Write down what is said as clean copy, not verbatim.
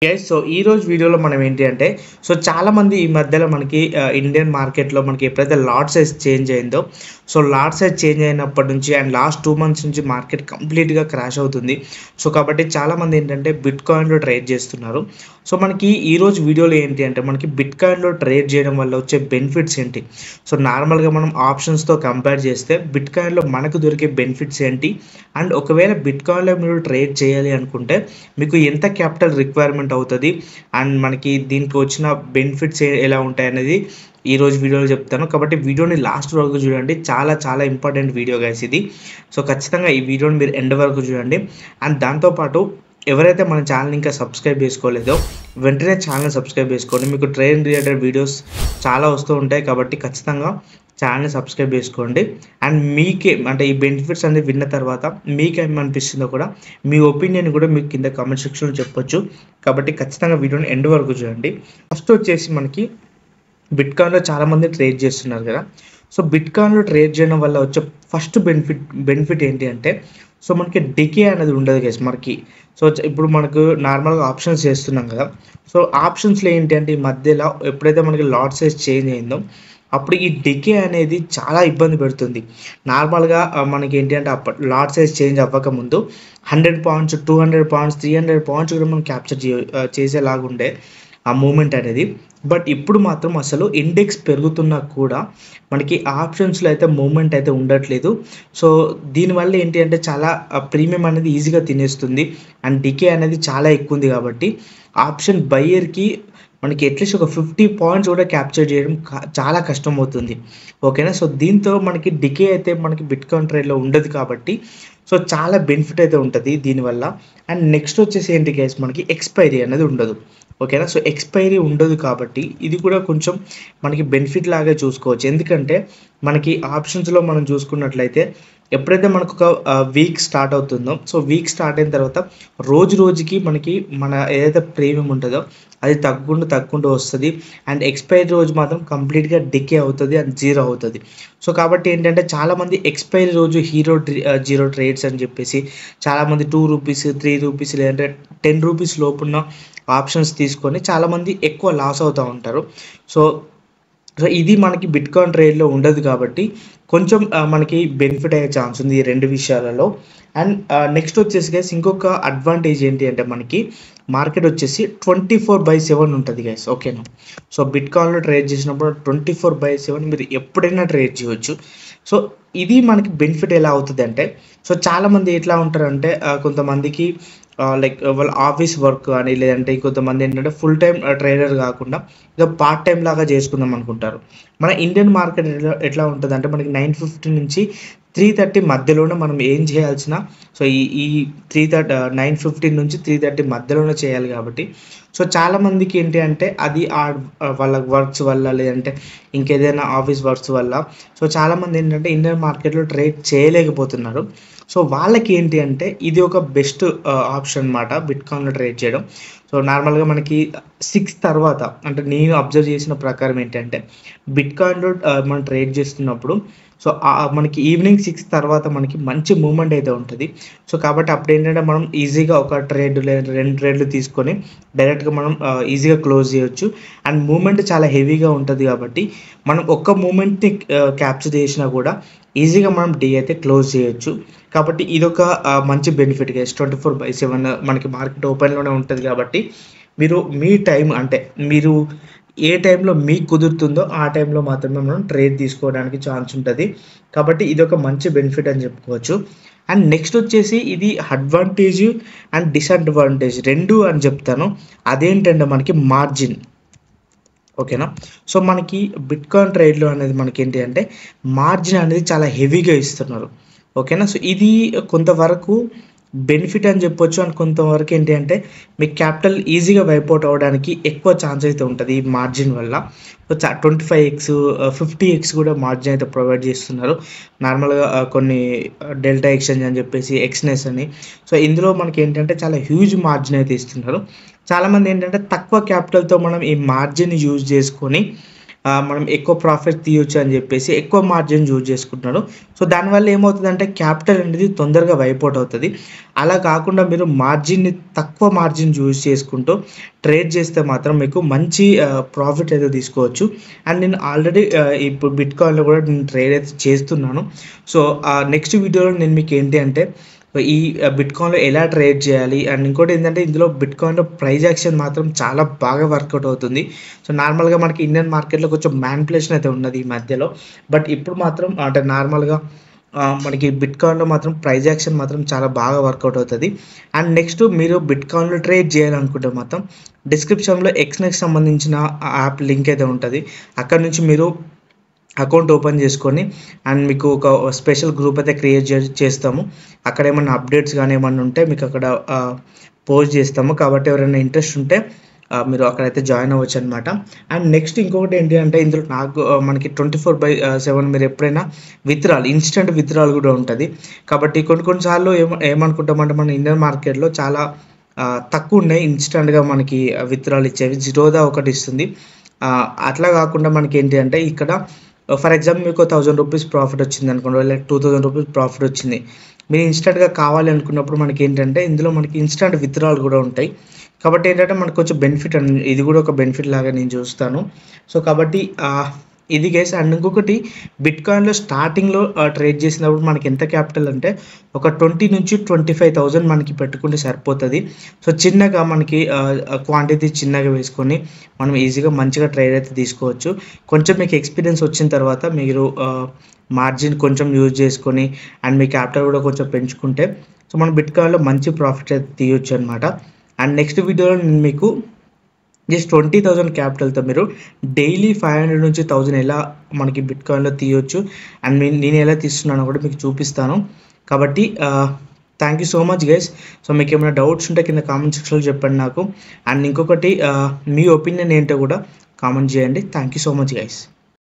Guys so ఈ రోజు వీడియోలో మనం ఏంటి అంటే చాలా మంది ఈ మధ్యలో మనకి ఇండియన్ మార్కెట్లో మనకి ఎప్పుడైతే లాట్ సైజ్ చేంజ్ అయిందో లాట్ సైజ్ చేంజ్ అయినప్పటి నుంచి అండ్ లాస్ట్ 2 months నుంచి మార్కెట్ కంప్లీట్గా క్రాష్ అవుతుంది. కాబట్టి చాలామంది ఏంటంటే బిట్ కాయిన్లో ట్రేడ్ చేస్తున్నారు. మనకి ఈరోజు వీడియోలో ఏంటి అంటే మనకి బిట్ కాయిన్లో ట్రేడ్ చేయడం వల్ల వచ్చే బెనిఫిట్స్ ఏంటి, నార్మల్గా మనం ఆప్షన్స్తో కంపేర్ చేస్తే బిట్ కాయిన్లో మనకు దొరికే బెనిఫిట్స్ ఏంటి, అండ్ ఒకవేళ బిట్ కాయిన్లో మీరు ట్రేడ్ చేయాలి అనుకుంటే మీకు ఎంత క్యాపిటల్ రిక్వైర్మెంట్ అవుతుంది అండ్ మనకి దీనికి వచ్చిన బెనిఫిట్స్ ఎలా ఉంటాయి అనేది ఈరోజు వీడియోలో చెప్తాను. కాబట్టి వీడియోని లాస్ట్ వరకు చూడండి, చాలా చాలా ఇంపార్టెంట్ వీడియో గైస్ ఇది. ఖచ్చితంగా ఈ వీడియోని మీరు ఎండ్ వరకు చూడండి. అండ్ దాంతోపాటు ఎవరైతే మన ఛానల్ ఇంకా సబ్స్క్రైబ్ చేసుకోలేదో వెంటనే ఛానల్ సబ్స్క్రైబ్ చేసుకోండి. మీకు ట్రేడ్ రిలేటెడ్ వీడియోస్ చాలా వస్తూ ఉంటాయి, కాబట్టి ఖచ్చితంగా ఛానల్ని సబ్స్క్రైబ్ చేసుకోండి. అండ్ మీకే అంటే ఈ బెనిఫిట్స్ అనేది విన్న తర్వాత మీకేమనిపిస్తుందో కూడా మీ ఒపీనియన్ కూడా మీకు కింద కామెంట్ సెక్షన్లో చెప్పొచ్చు. కాబట్టి ఖచ్చితంగా వీడియోని ఎండ్ వరకు చూడండి. ఫస్ట్ వచ్చేసి మనకి బిట్ కాయిన్లో చాలామంది ట్రేడ్ చేస్తున్నారు కదా. బిట్ కాయిన్లో ట్రేడ్ చేయడం వల్ల వచ్చే ఫస్ట్ బెనిఫిట్ ఏంటి అంటే మనకి డికే అనేది ఉండదు గైస్ మనకి. ఇప్పుడు మనకు నార్మల్గా ఆప్షన్స్ చేస్తున్నాం కదా. ఆప్షన్స్లో ఏంటి అంటే ఈ మధ్యలో ఎప్పుడైతే మనకి లాట్ సైజ్ చేంజ్ అయిందో అప్పుడు ఈ డికే అనేది చాలా ఇబ్బంది పెడుతుంది. నార్మల్గా మనకి ఏంటి అంటే lot size change అవ్వకముందు 100 points 200 points 300 points కూడా మనం క్యాప్చర్ చేసేలాగుండే ఆ మూమెంట్ అనేది. బట్ ఇప్పుడు మాత్రం అసలు ఇండెక్స్ పెరుగుతున్నా కూడా మనకి ఆప్షన్స్లో అయితే మూమెంట్ అయితే ఉండట్లేదు. దీనివల్ల ఏంటి అంటే చాలా ప్రీమియం అనేది ఈజీగా తినేస్తుంది అండ్ డికే అనేది చాలా ఎక్కువ ఉంది. కాబట్టి ఆప్షన్ బయ్యర్కి మనకి అట్లీస్ట్ ఒక 50 points కూడా క్యాప్చర్ చేయడం చాలా కష్టం అవుతుంది. ఓకేనా. దీంతో మనకి డికే అయితే మనకి బిట్ కాయిన్ ట్రేడ్లో ఉండదు కాబట్టి చాలా బెనిఫిట్ అయితే ఉంటుంది దీనివల్ల. అండ్ నెక్స్ట్ వచ్చేసి ఏంటి గైస్ మనకి ఎక్స్పైరీ అనేది ఉండదు. ఓకేనా. ఎక్స్పైరీ ఉండదు కాబట్టి ఇది కూడా కొంచెం మనకి బెనిఫిట్ లాగా చూసుకోవచ్చు. ఎందుకంటే మనకి ఆప్షన్స్లో మనం చూసుకున్నట్లయితే ఎప్పుడైతే మనకు ఒక వీక్ స్టార్ట్ అవుతుందో వీక్ స్టార్ట్ అయిన తర్వాత రోజుకి మనకి మన ఏదైతే ప్రీమియం ఉంటుందో అది తగ్గుకుంటూ వస్తుంది. అండ్ ఎక్స్పైరీ రోజు మాత్రం కంప్లీట్గా డికే అవుతుంది అండ్ జీరో అవుతుంది. కాబట్టి ఏంటంటే చాలామంది ఎక్స్పైరీ రోజు జీరో ట్రేడ్స్ అని చెప్పేసి చాలామంది 2 rupees 3 rupees లేదంటే 10 rupees లోపున్న ఆప్షన్స్ తీసుకొని చాలామంది ఎక్కువ లాస్ అవుతూ ఉంటారు. ఇది మనకి బిట్ కాయిన్ ట్రేడ్లో ఉండదు కాబట్టి కొంచెం మనకి బెనిఫిట్ అయ్యే ఛాన్స్ ఉంది ఈ రెండు విషయాలలో. అండ్ నెక్స్ట్ వచ్చేసి గైస్ ఇంకొక అడ్వాంటేజ్ ఏంటి అంటే మనకి మార్కెట్ వచ్చేసి 24/7 ఉంటుంది గైస్. ఓకేనా. బిట్ కాయిన్లో ట్రేడ్ చేసినప్పుడు 24/7 మీరు ఎప్పుడైనా ట్రేడ్ చేయవచ్చు. ఇది మనకి బెనిఫిట్ ఎలా అవుతుంది అంటే చాలామంది ఎట్లా ఉంటారంటే కొంతమందికి లైక్ వాళ్ళ ఆఫీస్ వర్క్ కానీ లేదంటే కొంతమంది ఏంటంటే ఫుల్ టైం ట్రేడర్ కాకుండా ఇక పార్ట్ టైం లాగా చేసుకుందాం అనుకుంటారు. మన ఇండియన్ మార్కెట్ ఎట్లా ఉంటుంది అంటే మనకి 9:50 నుంచి 3:30 మధ్యలోనే మనం ఏం చేయాల్సిన ఈ 9:15 నుంచి 3:30 మధ్యలోనే చేయాలి. కాబట్టి చాలామందికి ఏంటి అంటే అది వాళ్ళ వర్క్స్ వల్ల లేదంటే ఇంకేదైనా ఆఫీస్ వర్క్స్ వల్ల చాలామంది ఏంటంటే ఇండియన్ మార్కెట్లో ట్రేడ్ చేయలేకపోతున్నారు. వాళ్ళకి ఏంటి అంటే ఇది ఒక బెస్ట్ ఆప్షన్ అన్నమాట బిట్ కాయిన్లో ట్రేడ్ చేయడం. నార్మల్గా మనకి 6 తర్వాత అంటే నేను అబ్జర్వ్ చేసిన ప్రకారం ఏంటంటే బిట్ కాయిన్లో మనం ట్రేడ్ చేస్తున్నప్పుడు మనకి ఈవినింగ్ 6 తర్వాత మనకి మంచి మూమెంట్ అయితే ఉంటుంది. కాబట్టి అప్పుడు ఏంటంటే మనం ఈజీగా ఒక ట్రేడ్ లేదా 2 ట్రేడ్లు తీసుకొని డైరెక్ట్గా మనం ఈజీగా క్లోజ్ చేయొచ్చు. అండ్ మూమెంట్ చాలా హెవీగా ఉంటుంది కాబట్టి మనం ఒక్క మూమెంట్ని క్యాప్చర్ చేసినా కూడా ఈజీగా మనం డే అయితే క్లోజ్ చేయొచ్చు. కాబట్టి ఇదొక మంచి బెనిఫిట్ గైస్. 24/7 మనకి మార్కెట్ ఓపెన్లోనే ఉంటుంది కాబట్టి మీరు మీ టైం అంటే మీరు ఏ టైంలో మీకు కుదురుతుందో ఆ టైంలో మాత్రమే మనం ట్రేడ్ తీసుకోవడానికి ఛాన్స్ ఉంటుంది. కాబట్టి ఇదొక మంచి బెనిఫిట్ అని చెప్పుకోవచ్చు. అండ్ నెక్స్ట్ వచ్చేసి ఇది అడ్వాంటేజ్ అండ్ డిసడ్వాంటేజ్ రెండు అని చెప్తాను. అదేంటంటే మనకి మార్జిన్. ఓకేనా. మనకి బిట్ కాయిన్ ట్రేడ్లో అనేది మనకి ఏంటి అంటే మార్జిన్ అనేది చాలా హెవీగా ఇస్తున్నారు. ఓకేనా. ఇది కొంతవరకు బెనిఫిట్ అని చెప్పొచ్చు. అండ్ కొంతవరకు ఏంటి అంటే మీ క్యాపిటల్ ఈజీగా వైపౌట్ అవ్వడానికి ఎక్కువ ఛాన్స్ అయితే ఉంటుంది ఈ మార్జిన్ వల్ల. 25x 50x కూడా మార్జిన్ అయితే ప్రొవైడ్ చేస్తున్నారు. నార్మల్గా కొన్ని డెల్టా ఎక్స్చేంజ్ అని చెప్పేసి ఎక్స్నెస్ అని ఇందులో మనకి ఏంటంటే చాలా హ్యూజ్ మార్జిన్ అయితే ఇస్తున్నారు. చాలామంది ఏంటంటే తక్కువ క్యాపిటల్తో మనం ఈ మార్జిన్ యూజ్ చేసుకొని మనం ఎక్కువ ప్రాఫిట్ తీయొచ్చు అని చెప్పేసి ఎక్కువ మార్జిన్ యూజ్ చేసుకుంటున్నారు. సో దానివల్ల ఏమవుతుందంటే క్యాపిటల్ అనేది తొందరగా వైప్ అవుట్ అవుతుంది. అలా కాకుండా మీరు తక్కువ మార్జిన్ యూజ్ చేసుకుంటూ ట్రేడ్ చేస్తే మాత్రం మీకు మంచి ప్రాఫిట్ అయితే తీసుకోవచ్చు. అండ్ నేను ఆల్రెడీ ఇప్పుడు బిట్కాయిన్లో కూడా నేను ట్రేడ్ అయితే చేస్తున్నాను. సో నెక్స్ట్ వీడియోలో నేను మీకు ఏంటి అంటే ఈ బిట్కాయిన్లో ఎలా ట్రేడ్ చేయాలి, అండ్ ఇంకోటి ఏంటంటే ఇందులో బిట్కాయిన్లో ప్రైజ్ యాక్షన్ మాత్రం చాలా బాగా వర్కౌట్ అవుతుంది. సో నార్మల్గా మనకి ఇండియన్ మార్కెట్లో కొంచెం మ్యానిపులేషన్ అయితే ఉన్నది ఈ మధ్యలో, బట్ ఇప్పుడు మాత్రం అంటే నార్మల్గా మనకి బిట్కాయిన్లో మాత్రం ప్రైజ్ యాక్షన్ మాత్రం చాలా బాగా వర్కౌట్ అవుతుంది. అండ్ నెక్స్ట్ మీరు బిట్కాయిన్లో ట్రేడ్ చేయాలనుకుంటే మాత్రం డిస్క్రిప్షన్లో ఎక్స్నెక్స్ సంబంధించిన యాప్ లింక్ అయితే ఉంటుంది. అక్కడ నుంచి మీరు అకౌంట్ ఓపెన్ చేసుకొని అండ్ మీకు ఒక స్పెషల్ గ్రూప్ అయితే క్రియేట్ చేస్తాము. అక్కడ ఏమన్నా అప్డేట్స్ కానీ ఏమన్నా ఉంటే మీకు అక్కడ పోస్ట్ చేస్తాము. కాబట్టి ఎవరైనా ఇంట్రెస్ట్ ఉంటే మీరు అక్కడైతే జాయిన్ అవ్వచ్చు అనమాట. అండ్ నెక్స్ట్ ఇంకొకటి ఏంటి అంటే ఇందులో మనకి 24/7 మీరు ఎప్పుడైనా ఇన్స్టెంట్ విత్డ్రాల్ కూడా ఉంటుంది. కాబట్టి కొన్నిసార్లు ఏమనుకుంటామంటే మన ఇండియన్ మార్కెట్లో చాలా తక్కువ ఉన్నాయి ఇన్స్టెంట్గా మనకి విత్డ్రాల్ ఇచ్చేవి. జిరోదా ఒకటి ఇస్తుంది. అట్లా కాకుండా మనకి ఏంటి అంటే ఇక్కడ ఫర్ ఎగ్జాంపుల్ మీకు 1000 రూపీస్ ప్రాఫిట్ వచ్చింది అనుకోండి, లేదా 2000 రూపీస్ ప్రాఫిట్ వచ్చింది. మీరు ఇన్స్టెంట్గా కావాలి అనుకున్నప్పుడు మనకి ఏంటంటే ఇందులో మనకి ఇన్స్టెంట్ విత్డ్రాల్ కూడా ఉంటాయి. కాబట్టి ఏంటంటే మనకు కొంచెం బెనిఫిట్ ఇది కూడా ఒక బెనిఫిట్ లాగా నేను చూస్తాను. సో కాబట్టి ఇది గైస్. అండ్ ఇంకొకటి బిట్కాయిన్లో స్టార్టింగ్లో ట్రేడ్ చేసినప్పుడు మనకి ఎంత క్యాపిటల్ అంటే ఒక 20 నుంచి 25,000 మనకి పెట్టుకుంటే సరిపోతుంది. సో చిన్నగా మనకి క్వాంటిటీ చిన్నగా వేసుకొని మనం ఈజీగా మంచిగా ట్రేడ్ అయితే తీసుకోవచ్చు. కొంచెం మీకు ఎక్స్పీరియన్స్ వచ్చిన తర్వాత మీరు మార్జిన్ కొంచెం యూజ్ చేసుకొని అండ్ మీ క్యాపిటల్ కూడా కొంచెం పెంచుకుంటే సో మనం బిట్కాయిన్లో మంచి ప్రాఫిట్ అయితే తీయొచ్చు అనమాట. అండ్ నెక్స్ట్ వీడియోలో నేను మీకు జస్ట్ 20,000 క్యాపిటల్తో మీరు డైలీ 500 నుంచి 1000 ఎలా మనకి బిట్కాయిన్లో తీయొచ్చు అండ్ నేను ఎలా తీస్తున్నానో కూడా మీకు చూపిస్తాను. కాబట్టి thank you so much guys. So మీకు ఏమైనా డౌట్స్ ఉంటే కింద కామెంట్ సెక్షన్లో చెప్పండి నాకు. అండ్ ఇంకొకటి మీ ఒపీనియన్ ఏంటో కూడా కామెంట్ చేయండి. Thank you so much guys.